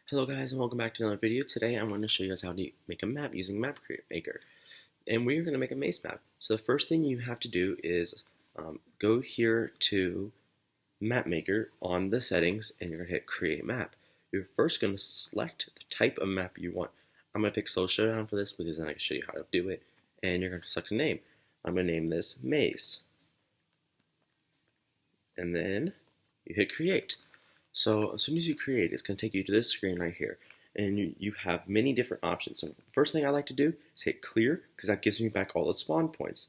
Hello guys and welcome back to another video. Today I'm going to show you guys how to make a map using Map Maker. And we're going to make a maze map. So the first thing you have to do is go here to Map Maker on the settings and you're going to hit Create Map. You're first going to select the type of map you want. I'm going to pick Slow Showdown for this because then I can show you how to do it. And you're going to select a name. I'm going to name this Maze. And then you hit Create. So as soon as you create, it's going to take you to this screen right here. And you have many different options. So the first thing I like to do is hit clear, because that gives me back all the spawn points.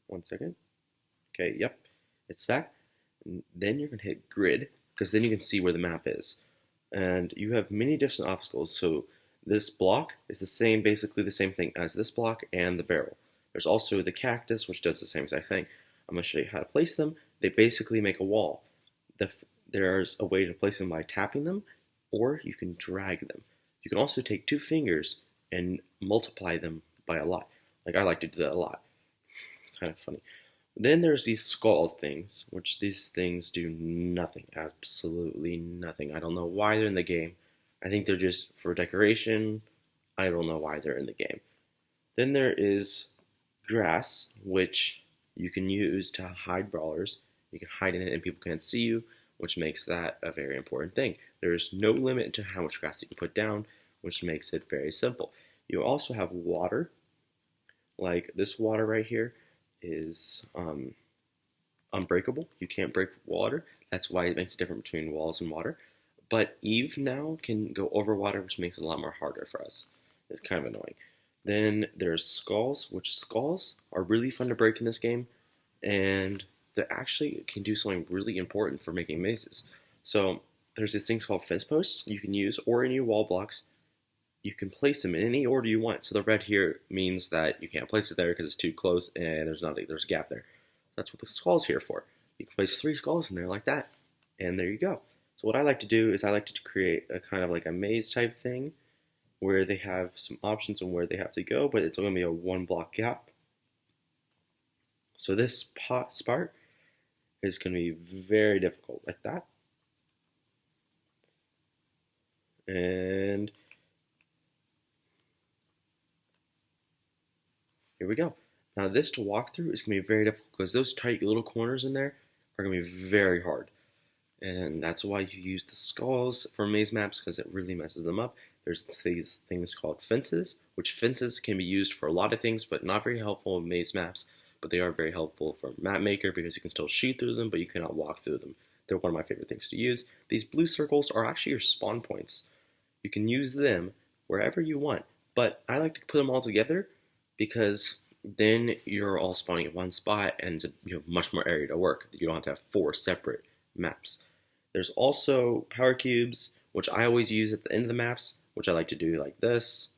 One second. Okay, yep, it's back. And then you're going to hit grid, because then you can see where the map is. And you have many different obstacles. So this block is basically the same thing as this block and the barrel. There's also the cactus, which does the same exact thing. I'm going to show you how to place them. They basically make a wall. There's a way to place them by tapping them, or you can drag them. You can also take two fingers and multiply them by a lot. Like I like to do that a lot. It's kind of funny. Then there's these skulls things, which these things do nothing, absolutely nothing. I don't know why they're in the game. I think they're just for decoration. I don't know why they're in the game. Then there is grass, which you can use to hide brawlers. You can hide in it and people can't see you, which makes that a very important thing. There's no limit to how much grass you can put down, which makes it very simple. You also have water, like this water right here is unbreakable. You can't break water. That's why it makes a difference between walls and water. But Eve now can go over water, which makes it a lot more harder for us. It's kind of annoying. Then there's skulls, which skulls are really fun to break in this game, and they actually can do something really important for making mazes. So there's these things called fence posts you can use, or any wall blocks. You can place them in any order you want. So the red here means that you can't place it there because it's too close and there's a gap there. That's what the skull's here for. You can place 3 skulls in there like that, and there you go. So what I like to do is I like to create a kind of like a maze type thing where they have some options on where they have to go, but it's only going to be a 1 block gap. So this part is going to be very difficult, like that. And here we go. Now this to walk through is going to be very difficult because those tight little corners in there are going to be very hard. And that's why you use the skulls for maze maps, because it really messes them up. There's these things called fences, which fences can be used for a lot of things, but not very helpful in maze maps. But they are very helpful for Map Maker because you can still shoot through them, but you cannot walk through them. They're one of my favorite things to use. These blue circles are actually your spawn points. You can use them wherever you want, but I like to put them all together because then you're all spawning at one spot and you have much more area to work. You don't have to have 4 separate maps. There's also power cubes, which I always use at the end of the maps, which I like to do like this,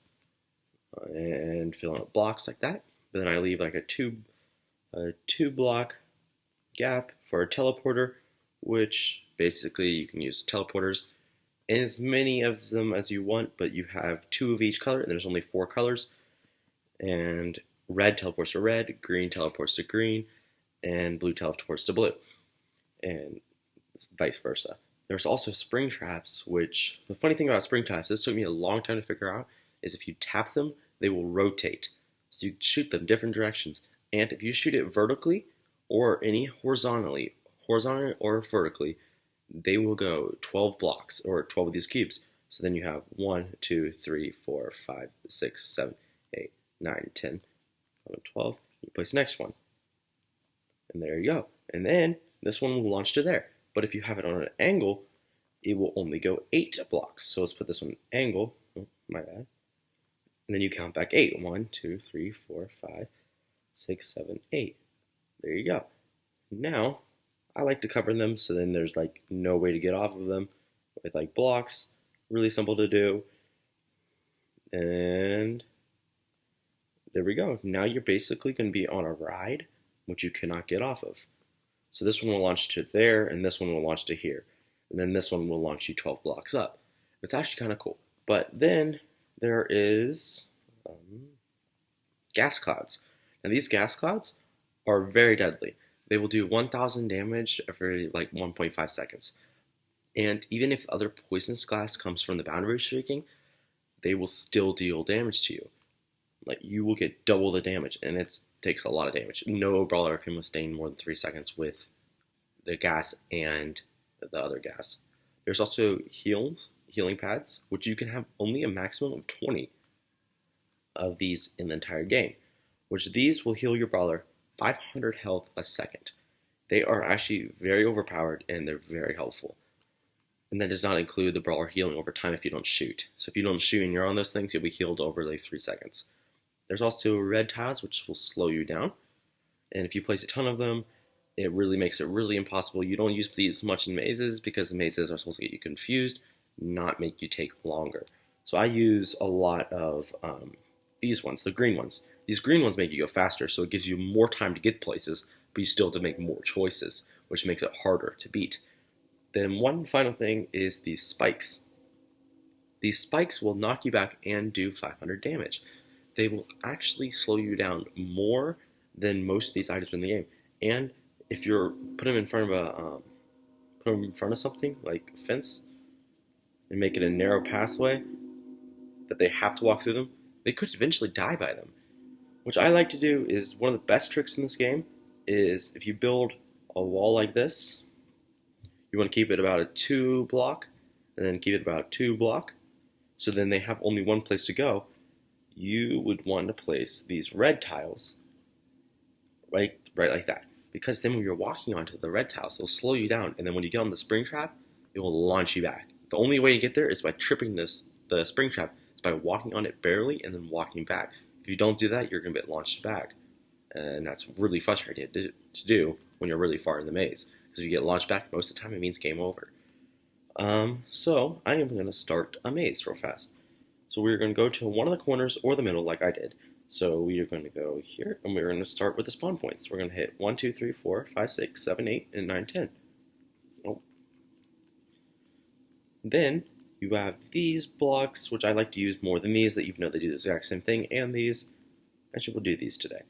and fill in blocks like that. But then I leave like a 2 block gap for a teleporter, which basically you can use teleporters in as many of them as you want, but you have 2 of each color, and there's only 4 colors. And red teleports to red, green teleports to green, and blue teleports to blue, and vice versa. There's also spring traps, which the funny thing about spring traps, this took me a long time to figure out, is if you tap them, they will rotate. So you shoot them different directions. And if you shoot it vertically or horizontally or vertically, they will go 12 blocks or 12 of these cubes. So then you have 1, 2, 3, 4, 5, 6, 7, 8, 9, 10, 11, 12. You place the next one. And there you go. And then this one will launch to there. But if you have it on an angle, it will only go 8 blocks. So let's put this on an angle. Oh, my bad. And then you count back 8. 1, 2, 3, 4, 5, 6, 7, 8. There you go. Now, I like to cover them so then there's like no way to get off of them with like blocks. Really simple to do. And there we go. Now you're basically going to be on a ride, which you cannot get off of. So this one will launch to there, and this one will launch to here. And then this one will launch you 12 blocks up. It's actually kind of cool. But then there is gas clouds. Now these gas clouds are very deadly. They will do 1,000 damage every like 1.5 seconds. And even if other poisonous glass comes from the boundary streaking, they will still deal damage to you. Like, you will get double the damage, and it takes a lot of damage. No brawler can withstand more than 3 seconds with the gas and the other gas. There's also healing pads, which you can have only a maximum of 20 of these in the entire game, which these will heal your brawler 500 health a second. They are actually very overpowered, and they're very helpful. And that does not include the brawler healing over time if you don't shoot. So if you don't shoot and you're on those things, you'll be healed over like 3 seconds. There's also red tiles, which will slow you down. And if you place a ton of them, it really makes it really impossible. You don't use these much in mazes because the mazes are supposed to get you confused, not make you take longer. So I use a lot of these ones, the green ones. These green ones make you go faster, so it gives you more time to get places, but you still have to make more choices, which makes it harder to beat. Then one final thing is these spikes. These spikes will knock you back and do 500 damage. They will actually slow you down more than most of these items in the game. And if you're put them in front of something like a fence and make it a narrow pathway that they have to walk through them, they could eventually die by them. Which I like to do is one of the best tricks in this game is if you build a wall like this, you want to keep it about a 2 block and then keep it about 2 block. So then they have only one place to go. You would want to place these red tiles right like that. Because then when you're walking onto the red tiles, they'll slow you down. And then when you get on the spring trap, it will launch you back. The only way to get there is by tripping the spring trap. It's by walking on it barely and then walking back. If you don't do that, you're going to get launched back. And that's really frustrating to do when you're really far in the maze. Because if you get launched back, most of the time it means game over. So I am going to start a maze real fast. So we're going to go to one of the corners or the middle like I did. So we are going to go here, and we're going to start with the spawn points. We're going to hit 1, 2, 3, 4, 5, 6, 7, 8, and 9, 10. Oh. Then you have these blocks, which I like to use more than these, that even though they do the exact same thing, and these. Actually, we'll do these today.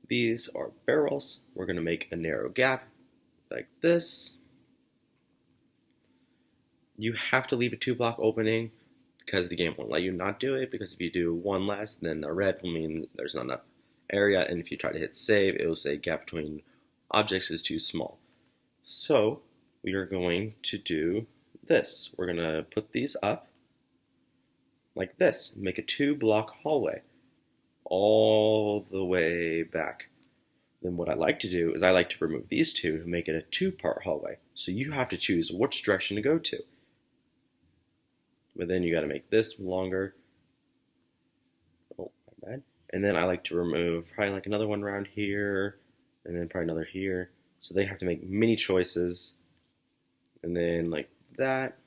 These are barrels. We're going to make a narrow gap like this. You have to leave a 2-block opening because the game won't let you not do it, because if you do one less, then the red will mean there's not enough area, and if you try to hit save, it will say gap between objects is too small. So we are going to do this. We're going to put these up like this, make a 2-block hallway all the way back. Then what I like to do is I like to remove these two to make it a 2-part hallway. So you have to choose which direction to go to. But then you got to make this longer. Oh, my bad. And then I like to remove probably like another one around here, and then probably another here. So they have to make many choices. And then like that.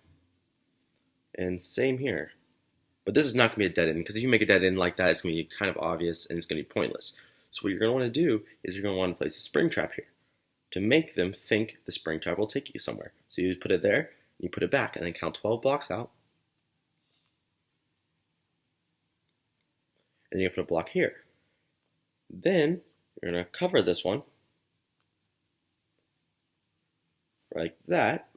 And same here. But this is not going to be a dead end, because if you make a dead end like that, it's going to be kind of obvious and it's going to be pointless. So what you're going to want to do is you're going to want to place a spring trap here to make them think the spring trap will take you somewhere. So you put it there, and you put it back, and then count 12 blocks out. And you put a block here. Then you're going to cover this one like that,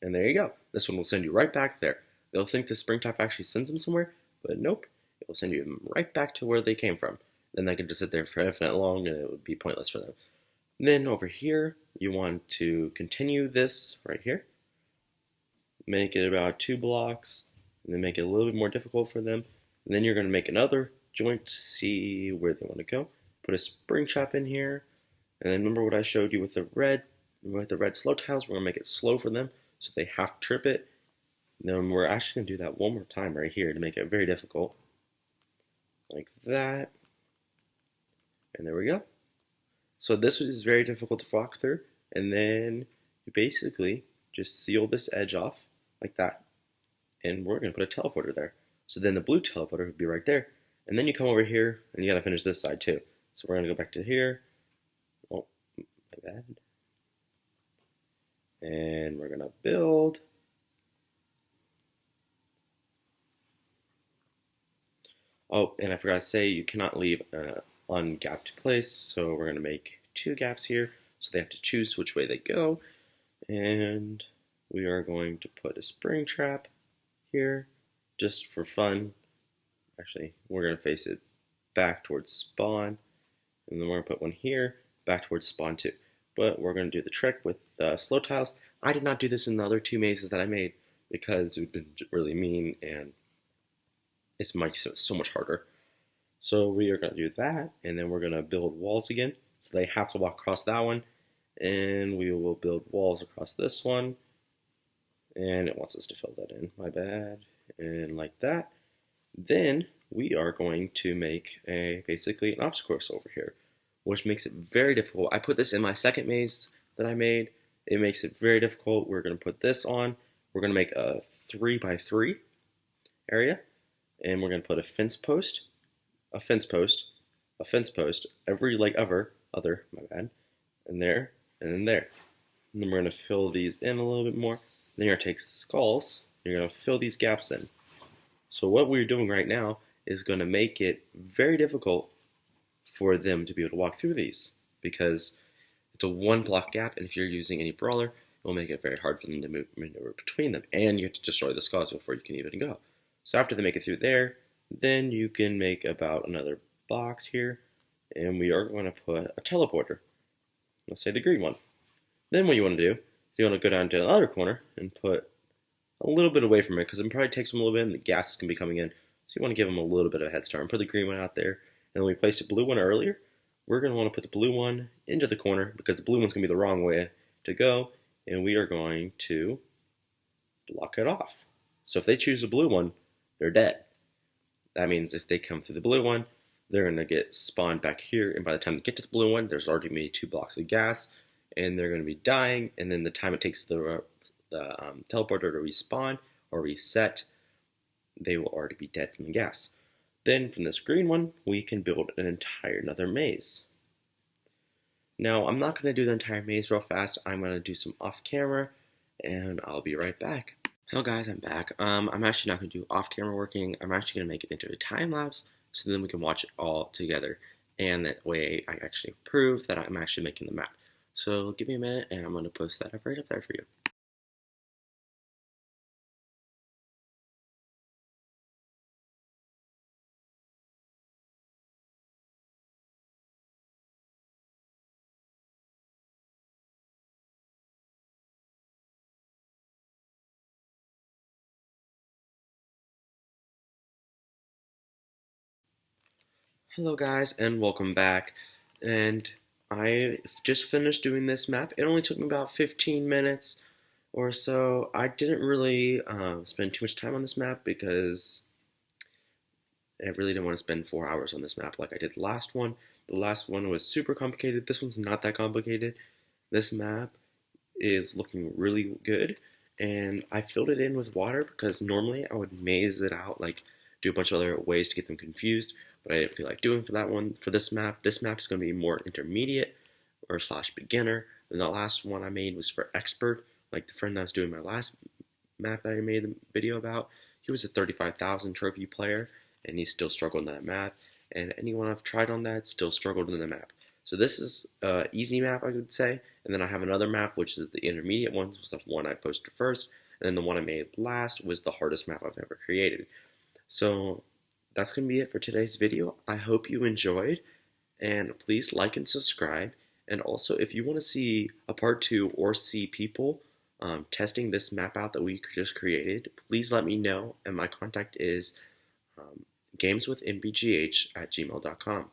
and there you go. This one will send you right back there. They'll think the spring trap actually sends them somewhere, but nope. It will send you right back to where they came from. Then they can just sit there for infinite long, and it would be pointless for them. And then over here, you want to continue this right here. Make it about 2 blocks, and then make it a little bit more difficult for them. And then you're going to make another joint to see where they want to go. Put a spring trap in here. And then remember what I showed you with the red slow tiles. We're going to make it slow for them, so they have to trip it. And then we're actually going to do that one more time right here to make it very difficult. Like that. And there we go. So this is very difficult to walk through. And then you basically just seal this edge off like that. And we're going to put a teleporter there. So then the blue teleporter would be right there. And then you come over here, and you got to finish this side too. So we're going to go back to here. Oh, my bad. And we're going to build. Oh, and I forgot to say, you cannot leave ungapped place. So we're going to make 2 gaps here. So they have to choose which way they go. And we are going to put a spring trap here just for fun. Actually, we're going to face it back towards spawn, and then we're going to put one here back towards spawn too. But we're going to do the trick with slow tiles. I did not do this in the other 2 mazes that I made because it would have been really mean and it's so much harder. So we are going to do that, and then we're going to build walls again. So they have to walk across that one, and we will build walls across this one. And it wants us to fill that in, my bad. And like that. Then we are going to make basically an obstacle course over here, which makes it very difficult. I put this in my second maze that I made. It makes it very difficult. We're going to put this on. We're going to make a 3x3 area, and we're going to put a fence post, a fence post, a fence post, every other, my bad, and there, and then there. And then we're going to fill these in a little bit more. Then you're going to take skulls, you're going to fill these gaps in. So what we're doing right now is going to make it very difficult for them to be able to walk through these because it's a 1 block gap, and if you're using any brawler, it will make it very hard for them to maneuver between them, and you have to destroy the skulls before you can even go. So after they make it through there, then you can make about another box here, and we are going to put a teleporter. Let's say the green one. Then what you want to do is you want to go down to the other corner and put a little bit away from it because it probably takes them a little bit and the gas is going to be coming in. So you want to give them a little bit of a head start and put the green one out there. And when we placed the blue one earlier, we're going to want to put the blue one into the corner because the blue one's going to be the wrong way to go. And we are going to block it off. So if they choose the blue one, they're dead. That means if they come through the blue one, they're going to get spawned back here. And by the time they get to the blue one, there's already maybe 2 blocks of gas. And they're going to be dying. And then the time it takes the teleporter to respawn or reset, they will already be dead from the gas. Then from this green one, we can build an entire another maze. Now, I'm not going to do the entire maze real fast. I'm going to do some off camera, and I'll be right back. Hello guys, I'm back. I'm actually not going to do off camera working. I'm actually going to make it into a time lapse, so then we can watch it all together. And that way, I actually prove that I'm actually making the map. So give me a minute, and I'm going to post that up right up there for you. Hello guys, and welcome back. And I just finished doing this map. It only took me about 15 minutes or so. I didn't really spend too much time on this map because I really didn't want to spend 4 hours on this map like I did the last one. The last one was super complicated. This one's not that complicated. This map is looking really good, and I filled it in with water because normally I would maze it out, like do a bunch of other ways to get them confused, but I didn't feel like doing for that one. For this map is going to be more intermediate or slash beginner. And the last one I made was for expert, like the friend that was doing my last map that I made the video about. He was a 35,000 trophy player, and he still struggled in that map. And anyone I've tried on that still struggled in the map. So this is an easy map, I would say. And then I have another map, which is the intermediate one, was the one I posted first. And then the one I made last was the hardest map I've ever created. So that's going to be it for today's video. I hope you enjoyed, and please like and subscribe. And also, if you want to see a part 2 or see people testing this map out that we just created, please let me know. And my contact is gameswithmbgh@gmail.com.